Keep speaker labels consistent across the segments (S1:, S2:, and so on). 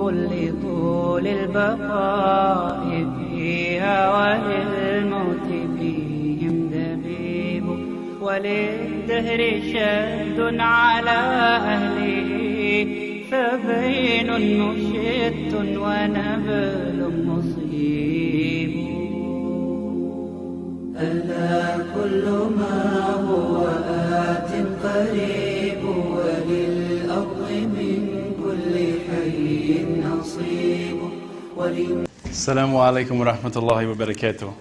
S1: كل طول البقاء فيها وللموت فيهم دبيب وللدهر شد على أهله فبين مشت ونبل مصيب ألا كل ما هو آت قريب وللأرض من كل حي نصيب
S2: Assalamu alaikum wa rahmatullahi wa barakatuh.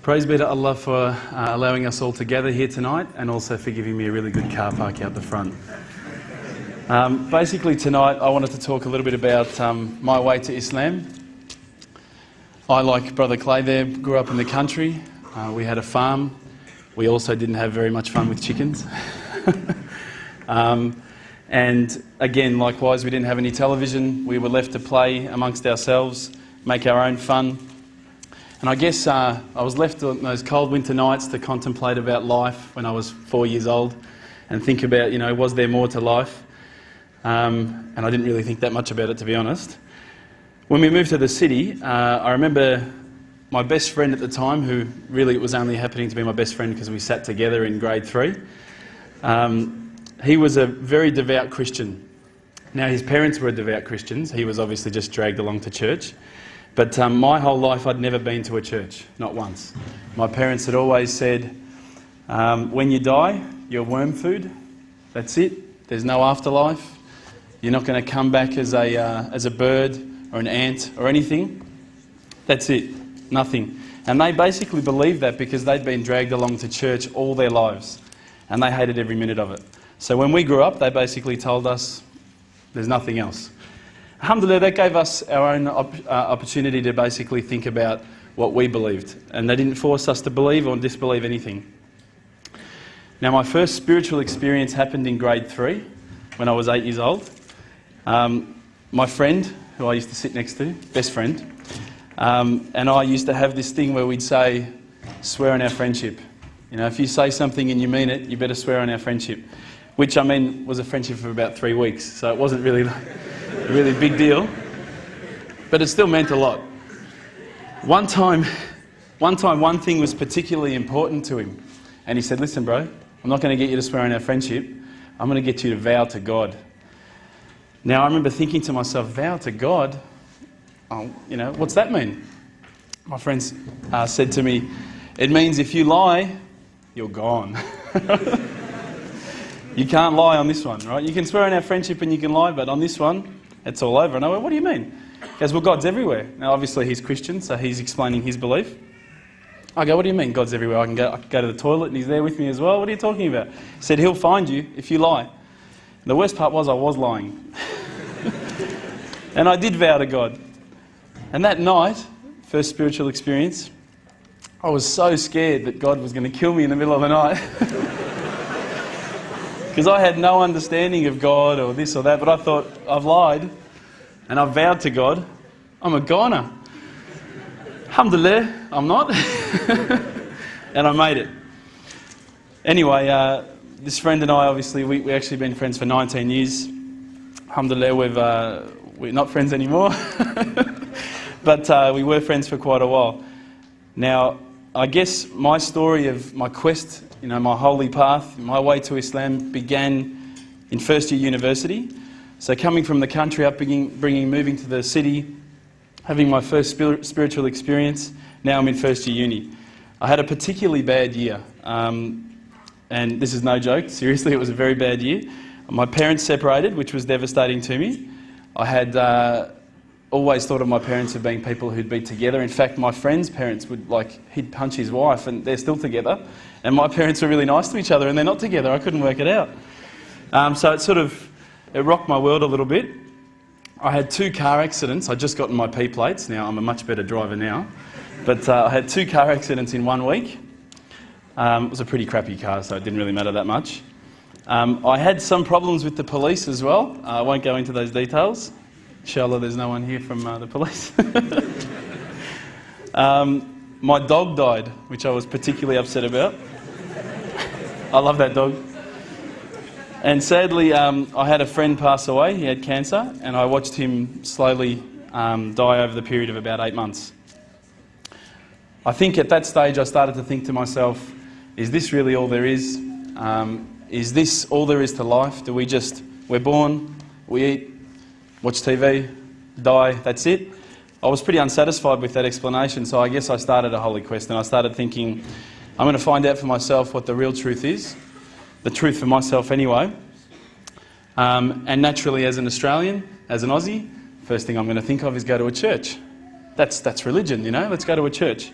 S2: Praise be to Allah for allowing us all to gather here tonight and also for giving me a really good car park out the front. Basically tonight I wanted to talk a little bit about my way to Islam. I, like Brother Clay there, grew up in the country. We had a farm. We also didn't have very much fun with chickens. And again, likewise, we didn't have any television. We were left to play amongst ourselves, make our own fun. And I guess I was left on those cold winter nights to contemplate about life when I was 4 years old and think about, was there more to life? And I didn't really think that much about it, to be honest. When we moved to the city, I remember my best friend at the time, who really it was only happening to be my best friend because we sat together in grade 3. He was a very devout Christian. Now, his parents were devout Christians. He was obviously just dragged along to church. But my whole life, I'd never been to a church, not once. My parents had always said, when you die, you're worm food. That's it. There's no afterlife. You're not going to come back as a bird or an ant or anything. That's it. Nothing. And they basically believed that because they'd been dragged along to church all their lives. And they hated every minute of it. So when we grew up, they basically told us there's nothing else. Alhamdulillah, that gave us our own opportunity to basically think about what we believed. And they didn't force us to believe or disbelieve anything. Now, my first spiritual experience happened in grade 3 when I was 8 years old. My friend, who I used to sit next to, best friend, and I used to have this thing where we'd say, swear on our friendship. If you say something and you mean it, you better swear on our friendship. Which, was a friendship for about 3 weeks, so it wasn't really a really big deal. But it still meant a lot. One time, one thing was particularly important to him. And he said, listen, bro, I'm not going to get you to swear on our friendship. I'm going to get you to vow to God. Now, I remember thinking to myself, vow to God? Oh, what's that mean? My friends said to me, it means if you lie, you're gone. You can't lie on this one, right? You can swear on our friendship and you can lie, but on this one, it's all over. And I went, what do you mean? He goes, well, God's everywhere. Now, obviously, he's Christian, so he's explaining his belief. I go, what do you mean God's everywhere? I can go to the toilet and he's there with me as well. What are you talking about? He said, he'll find you if you lie. And the worst part was I was lying. And I did vow to God. And that night, first spiritual experience, I was so scared that God was going to kill me in the middle of the night. Because I had no understanding of God or this or that, but I thought, I've lied and I've vowed to God, I'm a goner. Alhamdulillah, I'm not. And I made it. Anyway, this friend and I, obviously, we actually been friends for 19 years. Alhamdulillah, we're not friends anymore. But we were friends for quite a while. Now, I guess my story of my quest, my holy path, my way to Islam began in first year university. So coming from the country up, moving to the city, having my first spiritual experience, now I'm in first year uni. I had a particularly bad year. And this is no joke, seriously, it was a very bad year. My parents separated, which was devastating to me. I had always thought of my parents as being people who'd be together. In fact, my friend's parents would, he'd punch his wife and they're still together. And my parents were really nice to each other and they're not together. I couldn't work it out. So it rocked my world a little bit. I had 2 car accidents. I'd just gotten my P plates. Now, I'm a much better driver now. But I had 2 car accidents in 1 week. It was a pretty crappy car, so it didn't really matter that much. I had some problems with the police as well. I won't go into those details. Inshallah, there's no one here from the police. My dog died, which I was particularly upset about. I love that dog. And sadly, I had a friend pass away. He had cancer, and I watched him slowly die over the period of about 8 months. I think at that stage I started to think to myself, is this really all there is? Is this all there is to life? We're born, we eat, watch TV, die, that's it? I was pretty unsatisfied with that explanation, so I guess I started a holy quest, and I started thinking, I'm going to find out for myself what the real truth is, the truth for myself anyway. And naturally, as an Australian, as an Aussie, first thing I'm going to think of is go to a church. That's religion, you know, let's go to a church.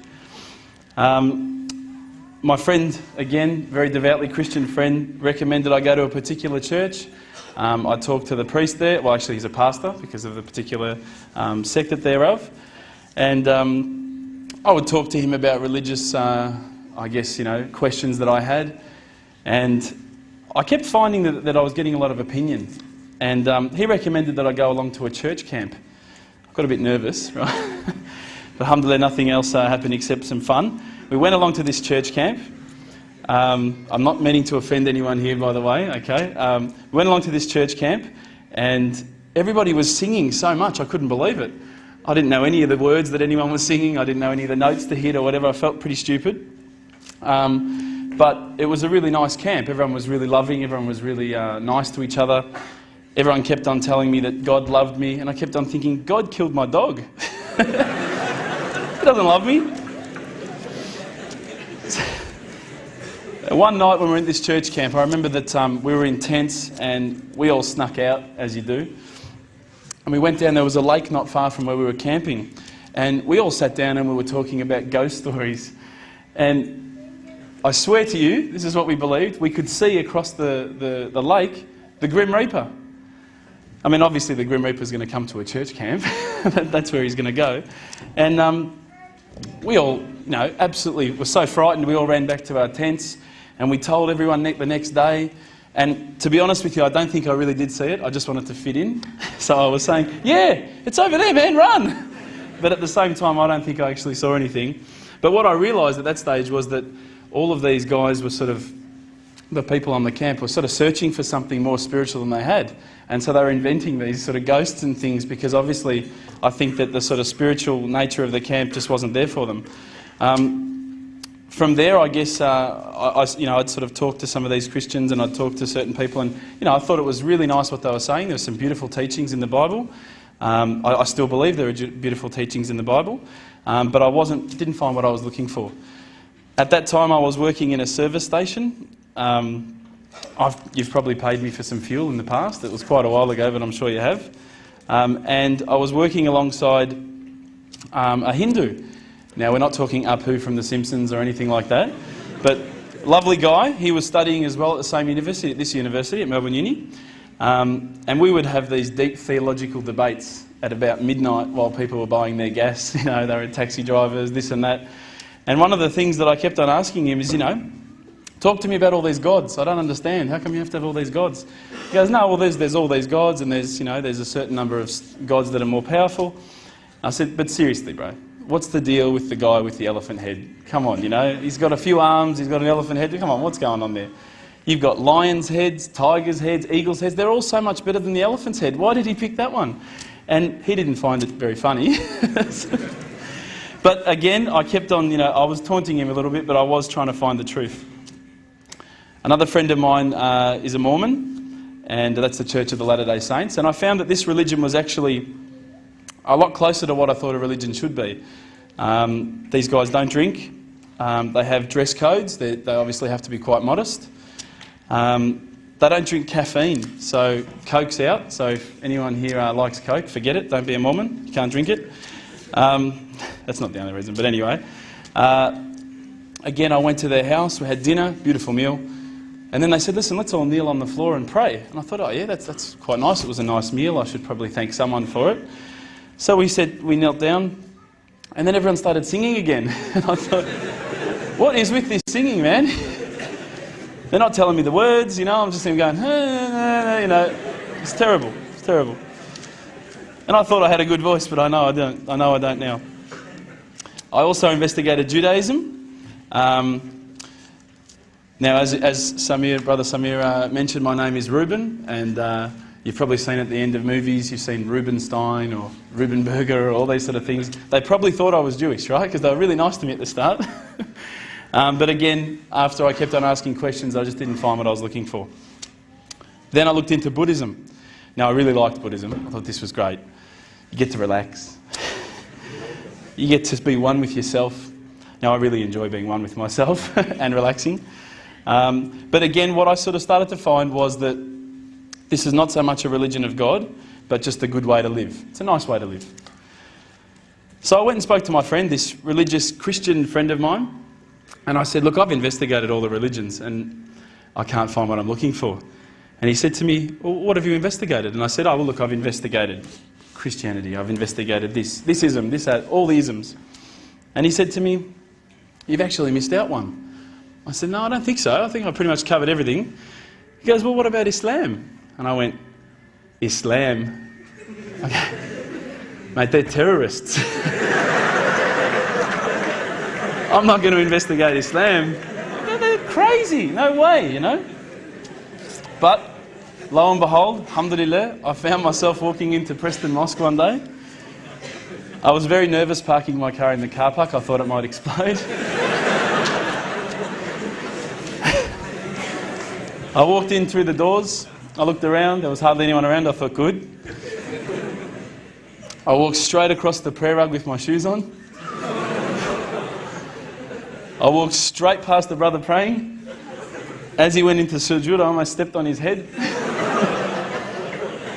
S2: My friend, again, very devoutly Christian friend, recommended I go to a particular church. I talked to the priest there. Well, actually, he's a pastor because of the particular sect that they're of. And I would talk to him about religious, I guess, questions that I had. And I kept finding that I was getting a lot of opinion. And he recommended that I go along to a church camp. I got a bit nervous, right? But alhamdulillah, nothing else happened except some fun. We went along to this church camp. I'm not meaning to offend anyone here, by the way, okay? We went along to this church camp, and everybody was singing so much, I couldn't believe it. I didn't know any of the words that anyone was singing. I didn't know any of the notes to hit or whatever. I felt pretty stupid. But it was a really nice camp. Everyone was really loving. Everyone was really nice to each other. Everyone kept on telling me that God loved me, and I kept on thinking, God killed my dog. He doesn't love me. One night when we were in this church camp, I remember that we were in tents and we all snuck out, as you do. And we went down, there was a lake not far from where we were camping. And we all sat down and we were talking about ghost stories. And I swear to you, this is what we believed, we could see across the lake the Grim Reaper. I mean, obviously the Grim Reaper's going to come to a church camp. That's where he's going to go. And we all, absolutely were so frightened, we all ran back to our tents. And we told everyone the next day. And to be honest with you, I don't think I really did see it. I just wanted to fit in. So I was saying, yeah, it's over there, man, run. But at the same time, I don't think I actually saw anything. But what I realised at that stage was that all of these guys were the people on the camp were sort of searching for something more spiritual than they had. And so they were inventing these sort of ghosts and things because obviously I think that the sort of spiritual nature of the camp just wasn't there for them. From there, I guess, I'd sort of talk to some of these Christians and I'd talk to certain people and, I thought it was really nice what they were saying. There were some beautiful teachings in the Bible. I still believe there are beautiful teachings in the Bible, but I didn't find what I was looking for. At that time, I was working in a service station. You've probably paid me for some fuel in the past. It was quite a while ago, but I'm sure you have. And I was working alongside a Hindu. Now, we're not talking Apu from The Simpsons or anything like that, but lovely guy. He was studying as well at the same university, at this university, at Melbourne Uni. And we would have these deep theological debates at about midnight while people were buying their gas. They were taxi drivers, this and that. And one of the things that I kept on asking him is, talk to me about all these gods. I don't understand. How come you have to have all these gods? He goes, no, well, there's all these gods and there's a certain number of gods that are more powerful. I said, but seriously, bro. What's the deal with the guy with the elephant head? Come on, he's got a few arms, he's got an elephant head. Come on, what's going on there? You've got lions' heads, tigers' heads, eagles' heads. They're all so much better than the elephant's head. Why did he pick that one? And he didn't find it very funny. But again, I kept on, I was taunting him a little bit, but I was trying to find the truth. Another friend of mine is a Mormon, and that's the Church of the Latter-day Saints. And I found that this religion was actually a lot closer to what I thought a religion should be. These guys don't drink. They have dress codes. They obviously have to be quite modest. They don't drink caffeine, so Coke's out. So if anyone here likes Coke, forget it. Don't be a Mormon. You can't drink it. That's not the only reason, but anyway. Again, I went to their house. We had dinner, beautiful meal. And then they said, listen, let's all kneel on the floor and pray. And I thought, oh yeah, that's quite nice. It was a nice meal. I should probably thank someone for it. So we knelt down, and then everyone started singing again. And I thought, what is with this singing, man? They're not telling me the words, I'm just going, it's terrible, it's terrible. And I thought I had a good voice, but I know I don't now. I also investigated Judaism. Now, as Brother Samir mentioned, my name is Reuben, and you've probably seen at the end of movies, you've seen Reubenstein or Reubenberger or all these sort of things. They probably thought I was Jewish, right? Because they were really nice to me at the start. But again, after I kept on asking questions, I just didn't find what I was looking for. Then I looked into Buddhism. Now, I really liked Buddhism. I thought this was great. You get to relax. You get to be one with yourself. Now, I really enjoy being one with myself and relaxing. But again, what I sort of started to find was that this is not so much a religion of God, but just a good way to live. It's a nice way to live. So I went and spoke to my friend, this religious Christian friend of mine, and I said, look, I've investigated all the religions and I can't find what I'm looking for. And he said to me, well, what have you investigated? And I said, oh, well, look, I've investigated Christianity, I've investigated this ism, this, that, all the isms. And he said to me, you've actually missed out one. I said, no, I don't think so. I think I've pretty much covered everything. He goes, well, what about Islam? And I went, Islam? Okay. Mate, they're terrorists. I'm not going to investigate Islam. They're crazy. No way, you know. But lo and behold, alhamdulillah, I found myself walking into Preston Mosque one day. I was very nervous parking my car in the car park. I thought it might explode. I walked in through the doors. I looked around. There was hardly anyone around. I thought, good. I walked straight across the prayer rug with my shoes on. I walked straight past the brother praying. As he went into sujood, I almost stepped on his head.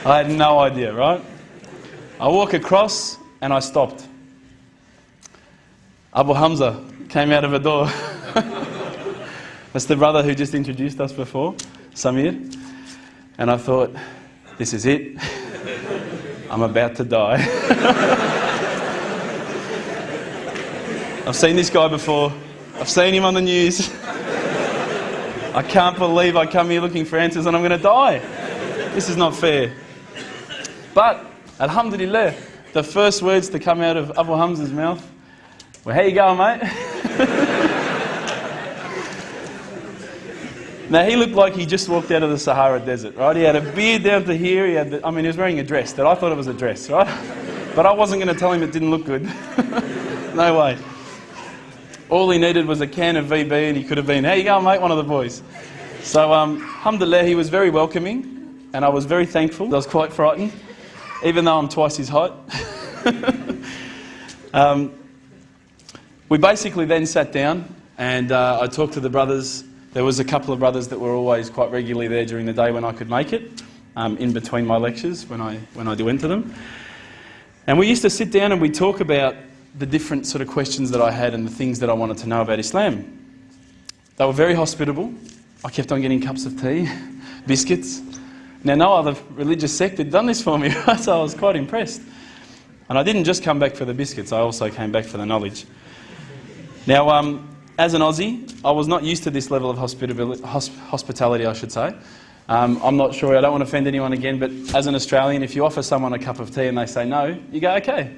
S2: I had no idea, right? I walk across and I stopped. Abu Hamza came out of a door. That's the brother who just introduced us before, Samir. And I thought, this is it. I'm about to die. I've seen this guy before. I've seen him on the news. I can't believe I come here looking for answers and I'm going to die. This is not fair. But, alhamdulillah, the first words to come out of Abu Hamza's mouth were, how you going, mate? Now, he looked like he just walked out of the Sahara Desert, right? He had a beard down to here. He was wearing a dress that I thought it was a dress, right? But I wasn't going to tell him it didn't look good. No way. All he needed was a can of VB and he could have been, how you going, mate? One of the boys. So, alhamdulillah, he was very welcoming and I was very thankful. I was quite frightened, even though I'm twice his height. We basically then sat down and I talked to the brothers. There was a couple of brothers that were always quite regularly there during the day when I could make it, in between my lectures when I do enter them. And we used to sit down and we'd talk about the different sort of questions that I had and the things that I wanted to know about Islam. They were very hospitable. I kept on getting cups of tea, biscuits. Now, no other religious sect had done this for me, right? So I was quite impressed. And I didn't just come back for the biscuits, I also came back for the knowledge. Now, as an Aussie, I was not used to this level of hospitality, I should say. I'm not sure, I don't want to offend anyone again, but as an Australian, if you offer someone a cup of tea and they say no, you go, okay.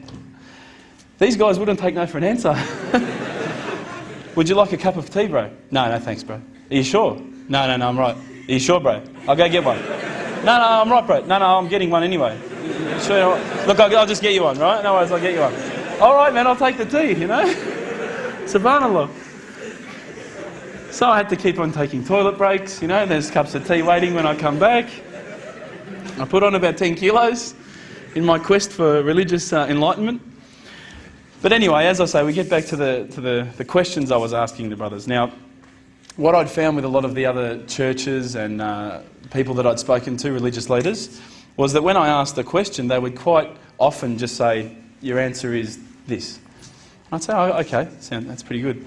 S2: These guys wouldn't take no for an answer. Would you like a cup of tea, bro? No, thanks, bro. Are you sure? No, I'm right. Are you sure, bro? I'll go get one. No, I'm right, bro. No, I'm getting one anyway. Sure. Look, I'll just get you one, right? No worries, I'll get you one. All right, man, I'll take the tea, you know? Subhanallah. So I had to keep on taking toilet breaks, you know, there's cups of tea waiting when I come back. I put on about 10 kilos in my quest for religious enlightenment. But anyway, as I say, we get back to the questions I was asking the brothers. Now, what I'd found with a lot of the other churches and people that I'd spoken to, religious leaders, was that when I asked a question, they would quite often just say, your answer is this. I'd say, oh, okay, that's pretty good.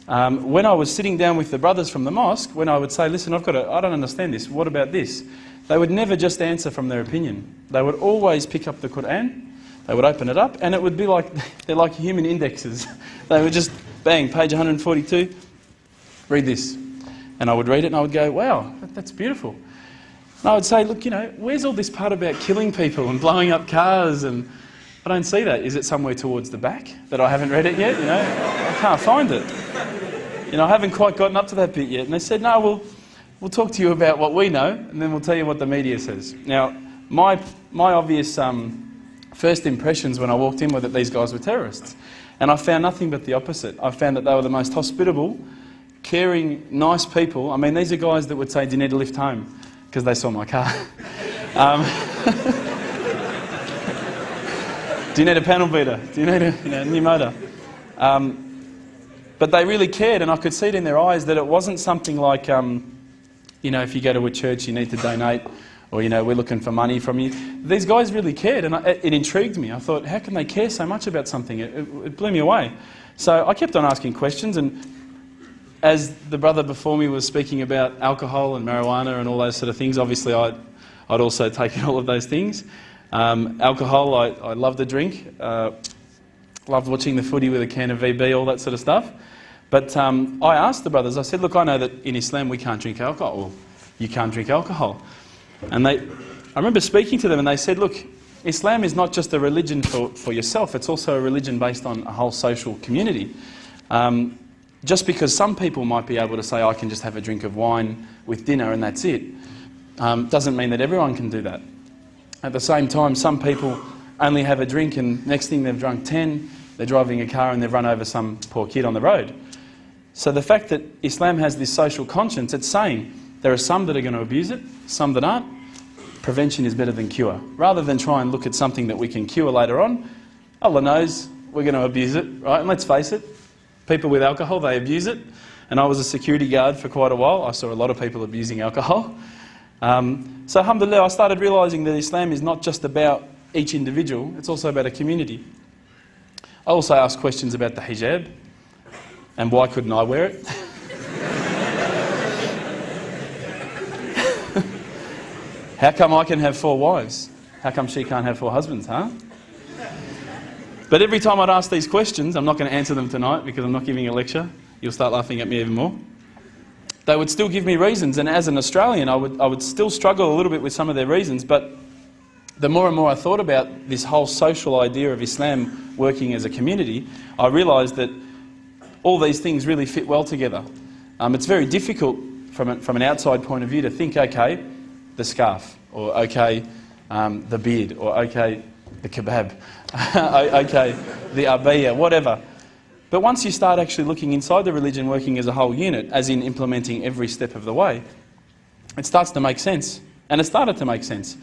S2: When I was sitting down with the brothers from the mosque, when I would say, listen, I don't understand this, what about this? They would never just answer from their opinion. They would always pick up the Quran, they would open it up, and it would be like, they're like human indexes. They would just, bang, page 142, read this. And I would read it and I would go, wow, that's beautiful. And I would say, look, you know, where's all this part about killing people and blowing up cars? And I don't see that. Is it somewhere towards the back that I haven't read it yet? You know, I can't find it. I haven't quite gotten up to that bit yet. And they said, no, we'll talk to you about what we know, and then we'll tell you what the media says. Now, my obvious first impressions when I walked in were that these guys were terrorists. And I found nothing but the opposite. I found that they were the most hospitable, caring, nice people. I mean, these are guys that would say, do you need a lift home? Because they saw my car. Do you need a panel beater? Do you need a new motor? But they really cared, and I could see it in their eyes that it wasn't something like, if you go to a church, you need to donate, or, we're looking for money from you. These guys really cared, and it intrigued me. I thought, how can they care so much about something? It blew me away. So I kept on asking questions, and as the brother before me was speaking about alcohol and marijuana and all those sort of things, obviously I'd also taken all of those things. Alcohol, I loved to drink. Loved watching the footy with a can of VB, all that sort of stuff. But I asked the brothers, I said, look, I know that in Islam we can't drink alcohol. Well, you can't drink alcohol. And I remember speaking to them, and they said, look, Islam is not just a religion for yourself, it's also a religion based on a whole social community. Just because some people might be able to say, I can just have a drink of wine with dinner and that's it, doesn't mean that everyone can do that. At the same time, some people only have a drink and next thing they've drunk 10, they're driving a car and they've run over some poor kid on the road. So the fact that Islam has this social conscience, it's saying there are some that are going to abuse it, some that aren't. Prevention is better than cure. Rather than try and look at something that we can cure later on, Allah knows we're going to abuse it, right? And let's face it, people with alcohol, they abuse it. And I was a security guard for quite a while. I saw a lot of people abusing alcohol. So alhamdulillah, I started realising that Islam is not just about each individual, it's also about a community. I also asked questions about the hijab and why couldn't I wear it. How come I can have 4 wives? How come she can't have 4 husbands, huh? But every time I'd ask these questions, I'm not going to answer them tonight because I'm not giving a lecture. You'll start laughing at me even more. They would still give me reasons, and as an Australian I would still struggle a little bit with some of their reasons, but the more and more I thought about this whole social idea of Islam working as a community, I realised that all these things really fit well together. It's very difficult from an outside point of view to think, okay, the scarf, or okay, the beard, or okay, the kebab, okay, the abaya, whatever. But once you start actually looking inside the religion working as a whole unit, as in implementing every step of the way, it starts to make sense. And it started to make sense.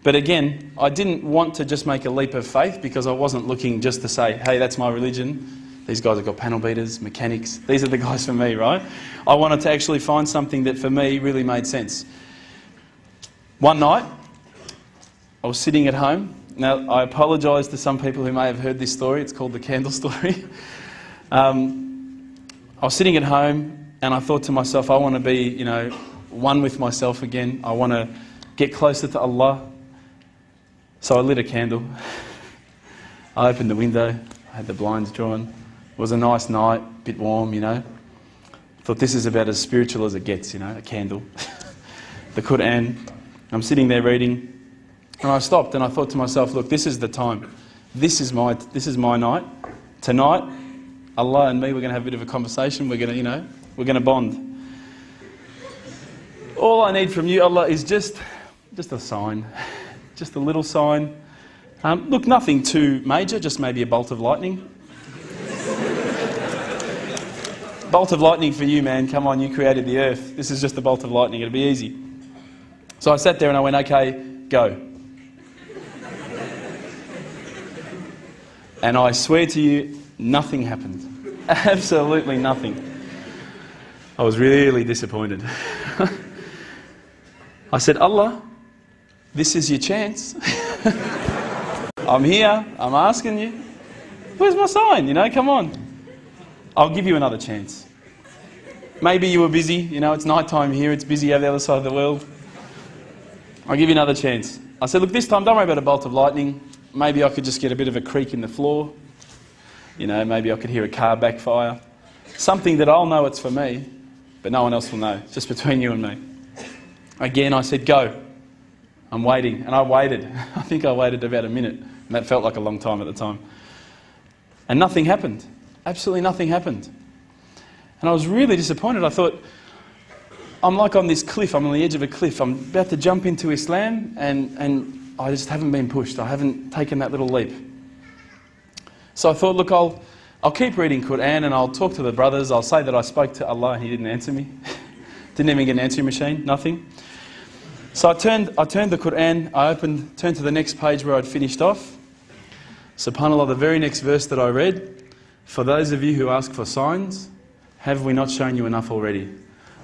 S2: But again, I didn't want to just make a leap of faith because I wasn't looking just to say, hey, that's my religion. These guys have got panel beaters, mechanics. These are the guys for me, right? I wanted to actually find something that for me really made sense. One night, I was sitting at home. Now, I apologise to some people who may have heard this story. It's called the candle story. I was sitting at home and I thought to myself, I want to be, one with myself again. I want to get closer to Allah. So I lit a candle. I opened the window. I had the blinds drawn. It was a nice night, a bit warm, Thought this is about as spiritual as it gets, a candle. The Quran. I'm sitting there reading. And I stopped and I thought to myself, look, this is the time. This is my night. Tonight, Allah and me, we're going to have a bit of a conversation. We're going to, we're going to bond. All I need from you, Allah, is just a sign. Just a little sign. Look, nothing too major, just maybe a bolt of lightning. Bolt of lightning for you, man. Come on, you created the earth. This is just a bolt of lightning. It'll be easy. So I sat there and I went, okay, go. And I swear to you, nothing happened. Absolutely nothing. I was really disappointed. I said, Allah, this is your chance. I'm here, I'm asking you. Where's my sign? Come on. I'll give you another chance. Maybe you were busy, it's night time here, it's busy over the other side of the world. I'll give you another chance. I said, look, this time don't worry about a bolt of lightning. Maybe I could just get a bit of a creak in the floor. Maybe I could hear a car backfire. Something that I'll know it's for me, but no one else will know. It's just between you and me. Again, I said, go. I'm waiting. And I waited. I think I waited about a minute. And that felt like a long time at the time. And nothing happened. Absolutely nothing happened. And I was really disappointed. I thought, I'm like on this cliff, I'm on the edge of a cliff, I'm about to jump into Islam, and I just haven't been pushed, I haven't taken that little leap. So I thought, look, I'll keep reading Quran and I'll talk to the brothers, I'll say that I spoke to Allah and He didn't answer me. Didn't even get an answering machine, nothing. So I turned the Quran, turned to the next page where I'd finished off. SubhanAllah, the very next verse that I read, for those of you who ask for signs, have we not shown you enough already?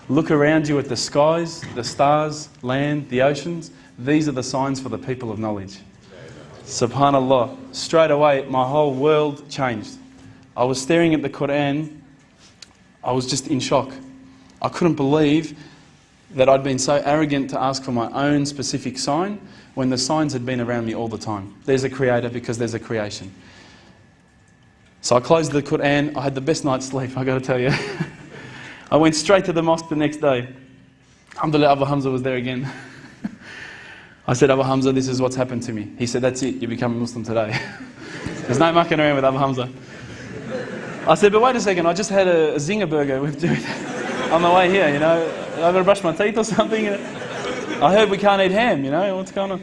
S2: Look around you at the skies, the stars, land, the oceans. These are the signs for the people of knowledge. SubhanAllah. Straight away, my whole world changed. I was staring at the Quran. I was just in shock. I couldn't believe that I'd been so arrogant to ask for my own specific sign when the signs had been around me all the time. There's a creator because there's a creation. So I closed the Quran. I had the best night's sleep, I got to tell you. I went straight to the mosque the next day. Alhamdulillah, Abu Hamza was there again. I said, Abu Hamza, this is what's happened to me. He said, that's it, you become a Muslim today. There's no mucking around with Abu Hamza. I said, but wait a second, I just had a zinger burger with Jude on the way here, you know. I've got to brush my teeth or something. I heard we can't eat ham, you know, what's going on?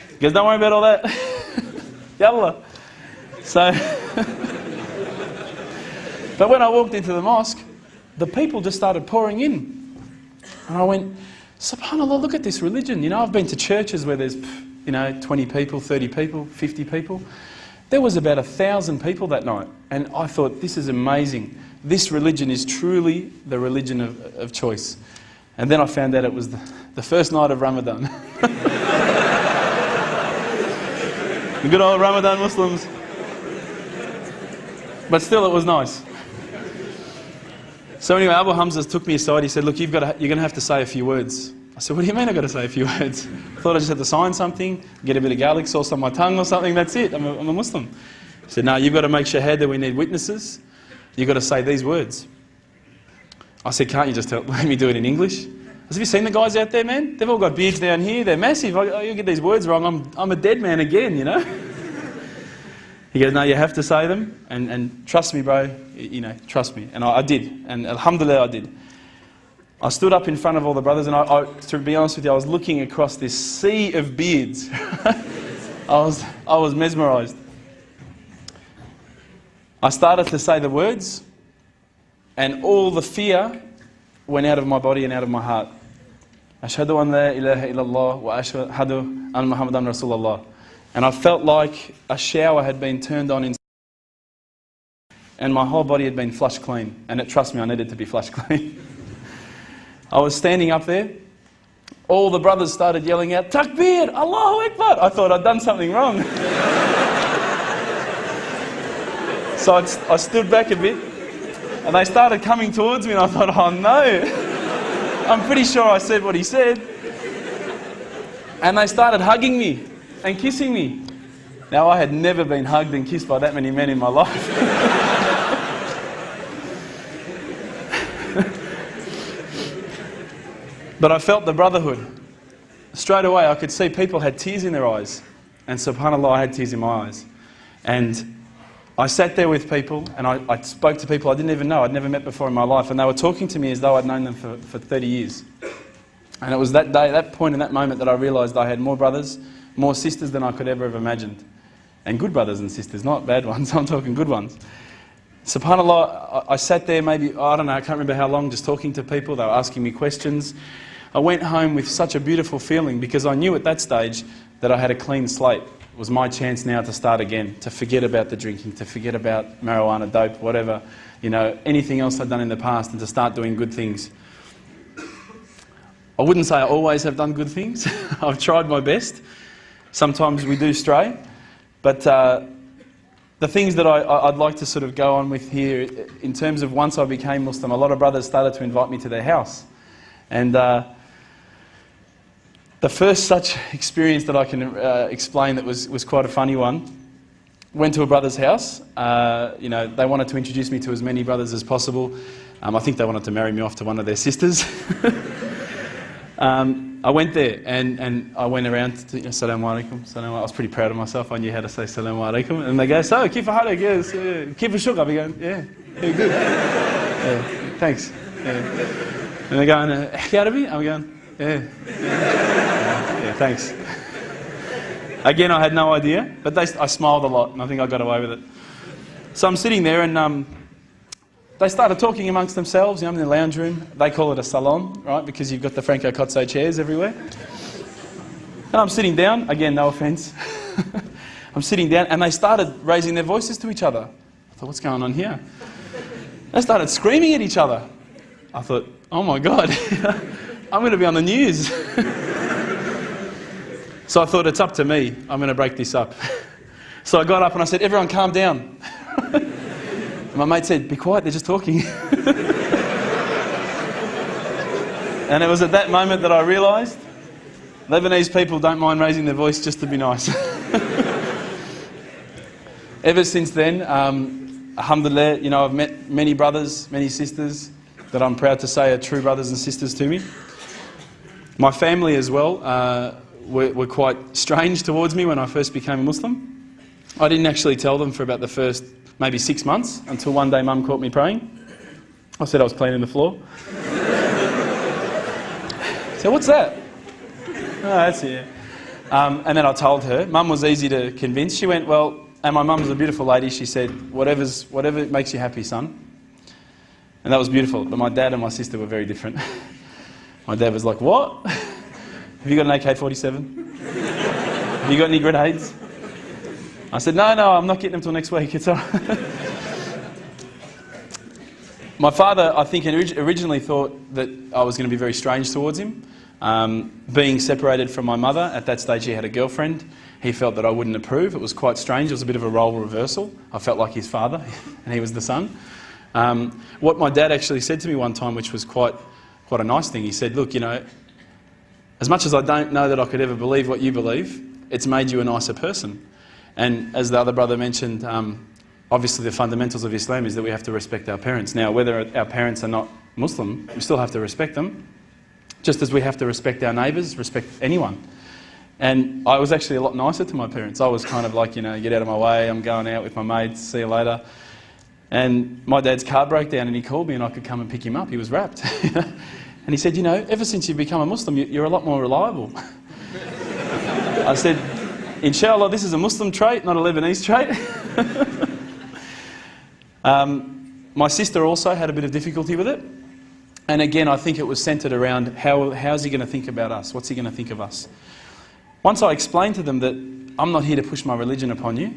S2: He goes, don't worry about all that. Yallah. So, but when I walked into the mosque, the people just started pouring in. And I went, SubhanAllah, look at this religion. You know, I've been to churches where there's, 20 people, 30 people, 50 people. There was about 1,000 people that night. And I thought, this is amazing. This religion is truly the religion of choice. And then I found out it was the first night of Ramadan. The good old Ramadan Muslims. But still, it was nice. So anyway, Abu Hamza took me aside. He said, look, you're going to have to say a few words. I said, what do you mean I've got to say a few words? I thought I just had to sign something, get a bit of garlic sauce on my tongue or something, that's it, I'm a Muslim. He said, no, you've got to make shahada, we need witnesses. You've got to say these words. I said, can't you just let me do it in English? I said, have you seen the guys out there, man? They've all got beards down here, they're massive. You get these words wrong, I'm a dead man again, you know? He goes, no, you have to say them, and trust me, bro, trust me. And I did, and alhamdulillah I did. I stood up in front of all the brothers, and to be honest with you, I was looking across this sea of beards. I was mesmerised. I started to say the words, and all the fear went out of my body and out of my heart. Ashhadu an la ilaha illallah wa ashhadu an Muhammadan Rasulullah. And I felt like a shower had been turned on inside, and my whole body had been flushed clean. And trust me, I needed to be flushed clean. I was standing up there. All the brothers started yelling out, Takbir, Allahu Akbar. I thought I'd done something wrong. So I stood back a bit, and they started coming towards me, and I thought, oh no. I'm pretty sure I said what he said. And they started hugging me and kissing me. Now, I had never been hugged and kissed by that many men in my life. But I felt the brotherhood. Straight away, I could see people had tears in their eyes. And subhanAllah, I had tears in my eyes. And I sat there with people, and I spoke to people I didn't even know, I'd never met before in my life. And they were talking to me as though I'd known them for 30 years. And it was that day, that point in that moment that I realised I had more brothers, more sisters than I could ever have imagined. And good brothers and sisters, not bad ones, I'm talking good ones. SubhanAllah, I sat there maybe, I don't know, I can't remember how long, just talking to people. They were asking me questions. I went home with such a beautiful feeling because I knew at that stage that I had a clean slate. It was my chance now to start again, to forget about the drinking, to forget about marijuana, dope, whatever, anything else I'd done in the past, and to start doing good things. I wouldn't say I always have done good things. I've tried my best. Sometimes we do stray. But the things that I'd like to sort of go on with here, in terms of once I became Muslim, a lot of brothers started to invite me to their house. And the first such experience that I can explain that was quite a funny one, went to a brother's house. They wanted to introduce me to as many brothers as possible. I think they wanted to marry me off to one of their sisters. I went there and I went around to Assalamu alaikum. I was pretty proud of myself. I knew how to say Assalamu alaikum. And they go, so, kifa halak? Yes, kifa shukr? I go, yeah, good. Yeah. thanks. Yeah. And they're going, Hkiarabi? I'm going, yeah. Yeah, thanks. Again, I had no idea, but I smiled a lot, and I think I got away with it. So I'm sitting there, and they started talking amongst themselves, in the lounge room. They call it a salon, right, because you've got the Franco Cozzo chairs everywhere. And I'm sitting down, again, no offence. I'm sitting down, and they started raising their voices to each other. I thought, what's going on here? They started screaming at each other. I thought, oh my God, I'm going to be on the news. So I thought, it's up to me. I'm going to break this up. So I got up and I said, everyone calm down. And my mate said, be quiet, they're just talking. And it was at that moment that I realised Lebanese people don't mind raising their voice just to be nice. Ever since then, alhamdulillah, I've met many brothers, many sisters that I'm proud to say are true brothers and sisters to me. My family as well were quite strange towards me when I first became a Muslim. I didn't actually tell them for about the first maybe 6 months, until one day Mum caught me praying. I said I was cleaning the floor. So what's that? Oh, that's it. And then I told her. Mum was easy to convince. She went, well, and my mum's a beautiful lady. She said, whatever makes you happy, son. And that was beautiful. But my dad and my sister were very different. My dad was like, what? Have you got an AK-47? Have you got any grenades? I said, no, I'm not getting them till next week. It's all right. My father, I think, originally thought that I was going to be very strange towards him. Being separated from my mother, at that stage he had a girlfriend. He felt that I wouldn't approve. It was quite strange. It was a bit of a role reversal. I felt like his father, and he was the son. What my dad actually said to me one time, which was quite a nice thing, he said, look, as much as I don't know that I could ever believe what you believe, it's made you a nicer person. And as the other brother mentioned, obviously the fundamentals of Islam is that we have to respect our parents. Now, whether our parents are not Muslim, we still have to respect them, just as we have to respect our neighbours, respect anyone. And I was actually a lot nicer to my parents. I was kind of like, get out of my way, I'm going out with my mates, see you later. And my dad's car broke down and he called me and I could come and pick him up. He was wrapped. And he said, ever since you've become a Muslim, you're a lot more reliable. I said, inshallah, this is a Muslim trait, not a Lebanese trait. My sister also had a bit of difficulty with it. And again, I think it was centred around how's he going to think about us? What's he going to think of us? Once I explained to them that I'm not here to push my religion upon you.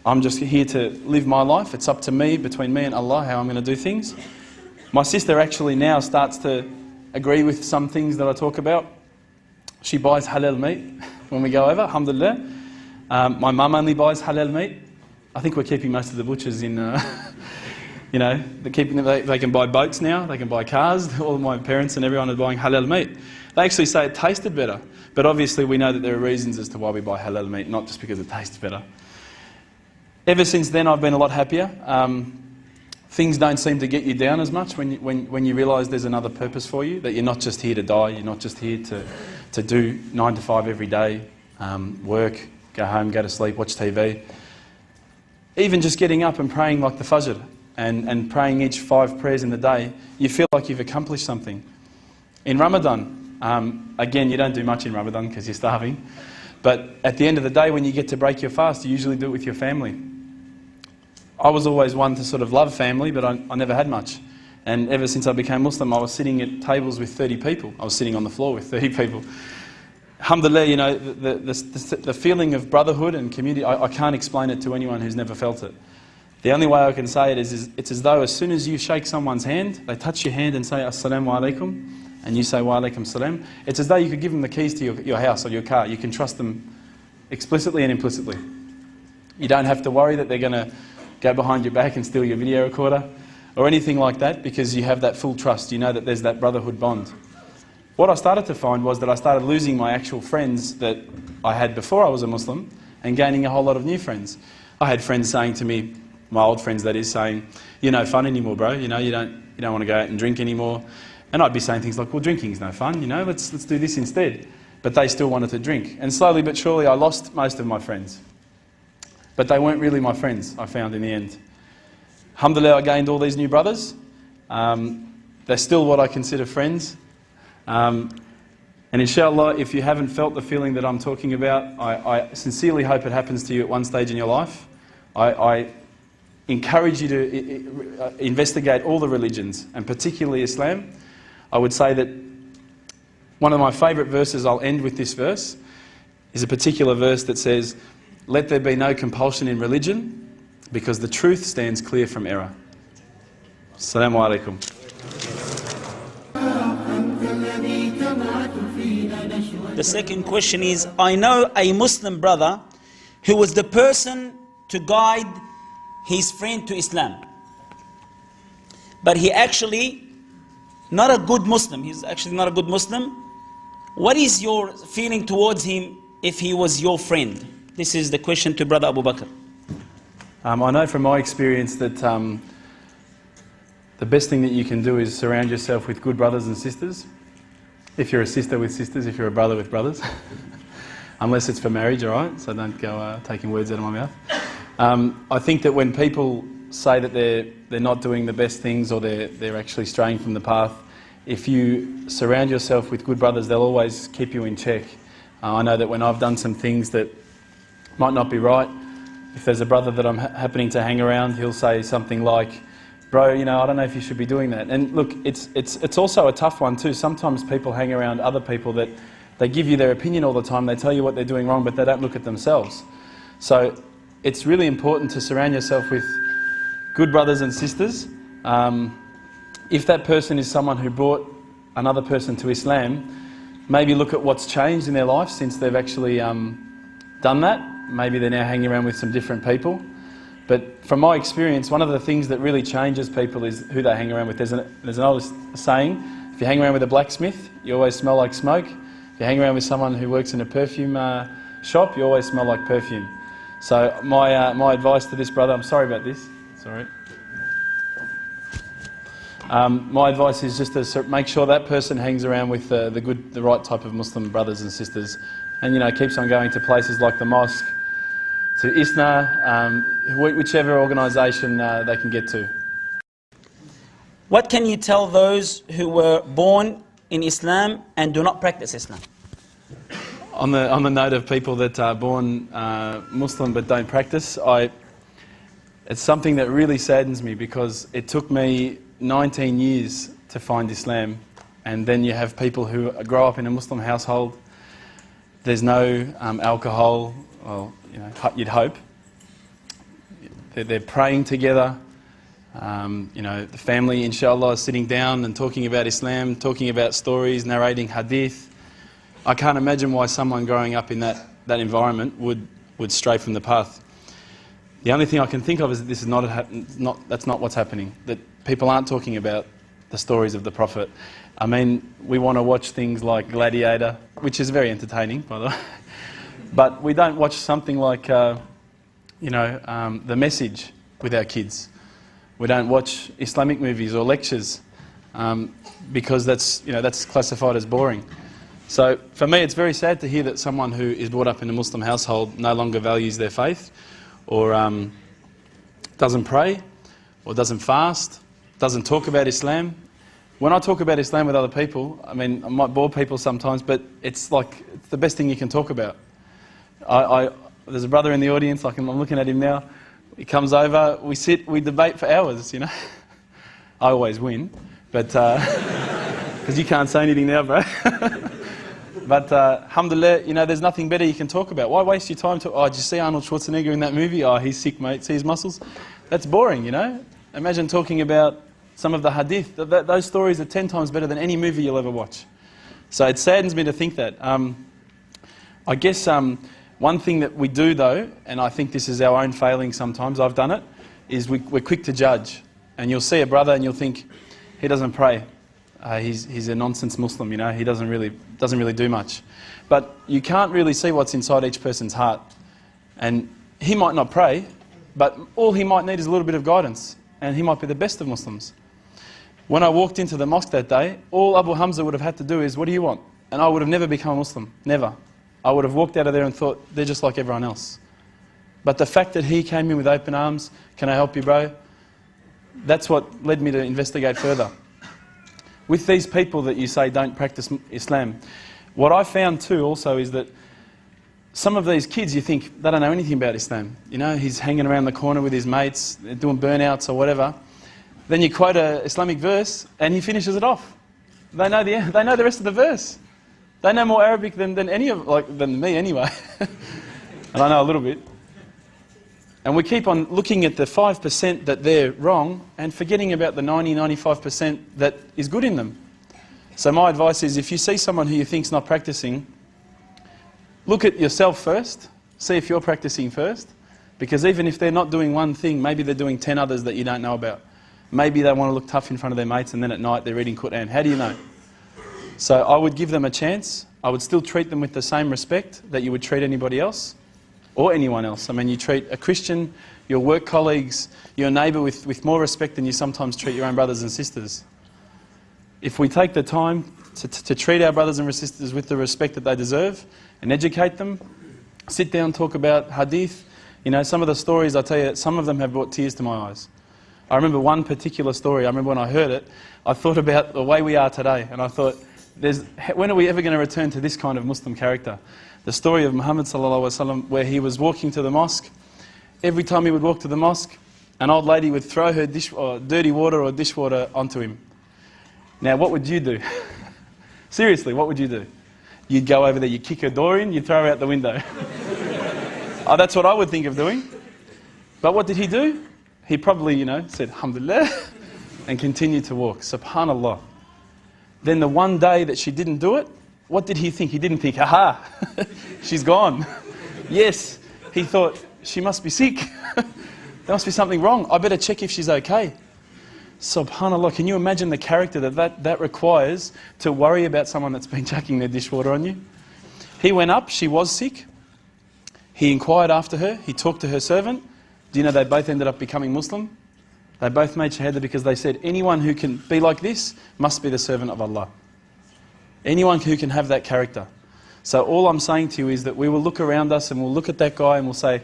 S2: I'm just here to live my life. It's up to me, between me and Allah, how I'm going to do things. My sister actually now starts to agree with some things that I talk about. She buys halal meat when we go over, alhamdulillah. My mum only buys halal meat. I think we're keeping most of the butchers in, they're keeping them, they can buy boats now, they can buy cars. All of my parents and everyone are buying halal meat. They actually say it tasted better. But obviously we know that there are reasons as to why we buy halal meat, not just because it tastes better. Ever since then, I've been a lot happier. Things don't seem to get you down as much when you realise there's another purpose for you, that you're not just here to die, you're not just here to do 9 to 5 every day, work, go home, go to sleep, watch TV. Even just getting up and praying like the Fajr and praying each 5 prayers in the day, you feel like you've accomplished something. In Ramadan, again, you don't do much in Ramadan because you're starving, but at the end of the day, when you get to break your fast, you usually do it with your family. I was always one to sort of love family, but I never had much. And ever since I became Muslim, I was sitting at tables with 30 people. I was sitting on the floor with 30 people. Alhamdulillah, the feeling of brotherhood and community, I can't explain it to anyone who's never felt it. The only way I can say it is it's as though as soon as you shake someone's hand, they touch your hand and say, Assalamu alaikum, and you say, Wa alaikum salam. It's as though you could give them the keys to your house or your car. You can trust them explicitly and implicitly. You don't have to worry that they're going to go behind your back and steal your video recorder or anything like that, because you have that full trust. You know that there's that brotherhood bond. What I started to find was that I started losing my actual friends that I had before I was a Muslim and gaining a whole lot of new friends. I had friends saying to me, my old friends that is, saying, you're no fun anymore, bro. You don't want to go out and drink anymore. And I'd be saying things like, well, drinking's no fun, let's do this instead. But they still wanted to drink. And slowly but surely I lost most of my friends. But they weren't really my friends, I found in the end. Alhamdulillah, I gained all these new brothers. They're still what I consider friends. And inshallah, if you haven't felt the feeling that I'm talking about, I sincerely hope it happens to you at one stage in your life. I encourage you to investigate all the religions, and particularly Islam. I would say that one of my favourite verses, I'll end with this verse, is a particular verse that says, "Let there be no compulsion in religion, because the truth stands clear from error." Assalamu alaikum.
S3: The second question is, I know a Muslim brother who was the person to guide his friend to Islam. But he actually not a good Muslim. He's actually not a good Muslim. What is your feeling towards him if he was your friend? This is the question to Brother Abu Bakr.
S2: I know from my experience that the best thing that you can do is surround yourself with good brothers and sisters. If you're a sister with sisters, if you're a brother with brothers. Unless it's for marriage, all right? So don't go taking words out of my mouth. I think that when people say that they're not doing the best things, or they're actually straying from the path, if you surround yourself with good brothers, they'll always keep you in check. I know that when I've done some things that might not be right, if there's a brother that I'm happening to hang around, he'll say something like, "Bro, you know, I don't know if you should be doing that." And look, it's also a tough one too. Sometimes people hang around other people that they give you their opinion all the time, they tell you what they're doing wrong, but they don't look at themselves. So it's really important to surround yourself with good brothers and sisters. If that person is someone who brought another person to Islam, maybe look at what's changed in their life since they've actually done that. Maybe they're now hanging around with some different people. But from my experience, one of the things that really changes people is who they hang around with. There's an old saying, if you hang around with a blacksmith, you always smell like smoke. If you hang around with someone who works in a perfume shop, you always smell like perfume. So my advice to this brother, I'm sorry about this, sorry. My advice is just to make sure that person hangs around with the right type of Muslim brothers and sisters, and you know, keeps on going to places like the mosque, to ISNA, whichever organisation they can get to.
S3: What can you tell those who were born in Islam and do not practice Islam?
S2: On the note of people that are born Muslim but don't practice, it's something that really saddens me, because it took me 19 years to find Islam, and then you have people who grow up in a Muslim household. There's no alcohol, well, you know, you'd hope. They're praying together. You know, the family, inshallah, is sitting down and talking about Islam, talking about stories, narrating hadith. I can't imagine why someone growing up in that environment would stray from the path. The only thing I can think of is that this is that's not what's happening. That people aren't talking about the stories of the Prophet. I mean, we want to watch things like Gladiator, which is very entertaining, by the way. But we don't watch something like, The Message with our kids. We don't watch Islamic movies or lectures because that's classified as boring. So for me, it's very sad to hear that someone who is brought up in a Muslim household no longer values their faith, or doesn't pray, or doesn't fast, doesn't talk about Islam. When I talk about Islam with other people, I mean, I might bore people sometimes, but it's the best thing you can talk about. There's a brother in the audience, I'm looking at him now. He comes over, we sit, we debate for hours, you know. I always win, but because you can't say anything now, bro. But alhamdulillah, you know, there's nothing better you can talk about. Why waste your time to, did you see Arnold Schwarzenegger in that movie? Oh, he's sick, mate. See his muscles? That's boring, you know. Imagine talking about some of the hadith. Those stories are 10 times better than any movie you'll ever watch. So it saddens me to think that. I guess one thing that we do though, and I think this is our own failing sometimes, I've done it, is we're quick to judge. And you'll see a brother and you'll think, he doesn't pray. He's a nonsense Muslim, you know, he doesn't really do much. But you can't really see what's inside each person's heart. And he might not pray, but all he might need is a little bit of guidance. And he might be the best of Muslims. When I walked into the mosque that day, all Abu Hamza would have had to do is, "What do you want?" And I would have never become a Muslim, never. I would have walked out of there and thought, they're just like everyone else. But the fact that he came in with open arms, "Can I help you, bro?" That's what led me to investigate further. With these people that you say don't practice Islam, what I found too also is that some of these kids, you think they don't know anything about Islam. You know, he's hanging around the corner with his mates, they're doing burnouts or whatever. Then you quote an Islamic verse and he finishes it off. They know the rest of the verse. They know more Arabic than me anyway. And I know a little bit. And we keep on looking at the 5% that they're wrong and forgetting about the 95% that is good in them. So my advice is, if you see someone who you think's not practicing, look at yourself first, see if you're practicing first, because even if they're not doing one thing, maybe they're doing 10 others that you don't know about. Maybe they want to look tough in front of their mates and then at night they're reading Quran. How do you know? So I would give them a chance. I would still treat them with the same respect that you would treat anybody else or anyone else. I mean, you treat a Christian, your work colleagues, your neighbour with more respect than you sometimes treat your own brothers and sisters. If we take the time to treat our brothers and sisters with the respect that they deserve and educate them, sit down, talk about hadith. You know, some of the stories, I tell you, some of them have brought tears to my eyes. I remember one particular story. I remember when I heard it, I thought about the way we are today, and I thought, when are we ever going to return to this kind of Muslim character? The story of Muhammad sallallahu alaihi wasallam, where he was walking to the mosque. Every time he would walk to the mosque, an old lady would throw her dirty water or dishwater onto him. Now, what would you do? Seriously, what would you do? You'd go over there, you'd kick her door in, you'd throw her out the window. Oh, that's what I would think of doing. But what did he do? He probably, you know, said, Alhamdulillah, and continued to walk. Subhanallah. Then the one day that she didn't do it, what did he think? He didn't think, aha, she's gone. Yes, he thought, she must be sick. There must be something wrong. I better check if she's okay. Subhanallah, can you imagine the character that requires to worry about someone that's been chucking their dishwater on you? He went up, she was sick. He inquired after her, he talked to her servant. Do you know they both ended up becoming Muslim? They both made Shahada because they said, anyone who can be like this must be the servant of Allah. Anyone who can have that character. So all I'm saying to you is that we will look around us and we'll look at that guy and we'll say,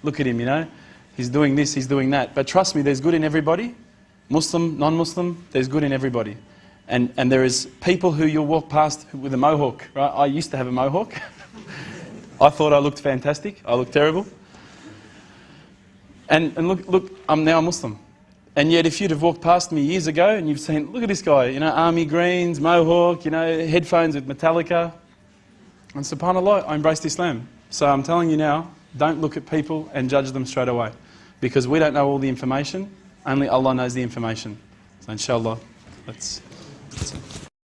S2: look at him, you know, he's doing this, he's doing that. But trust me, there's good in everybody. Muslim, non-Muslim, there's good in everybody. And there is people who you'll walk past with a mohawk, right? I used to have a mohawk. I thought I looked fantastic. I looked terrible. And look, I'm now a Muslim. And yet if you'd have walked past me years ago and you've seen, look at this guy, you know, army greens, mohawk, you know, headphones with Metallica. And subhanAllah, I embraced Islam. So I'm telling you now, don't look at people and judge them straight away. Because we don't know all the information. Only Allah knows the information. So inshallah, let's...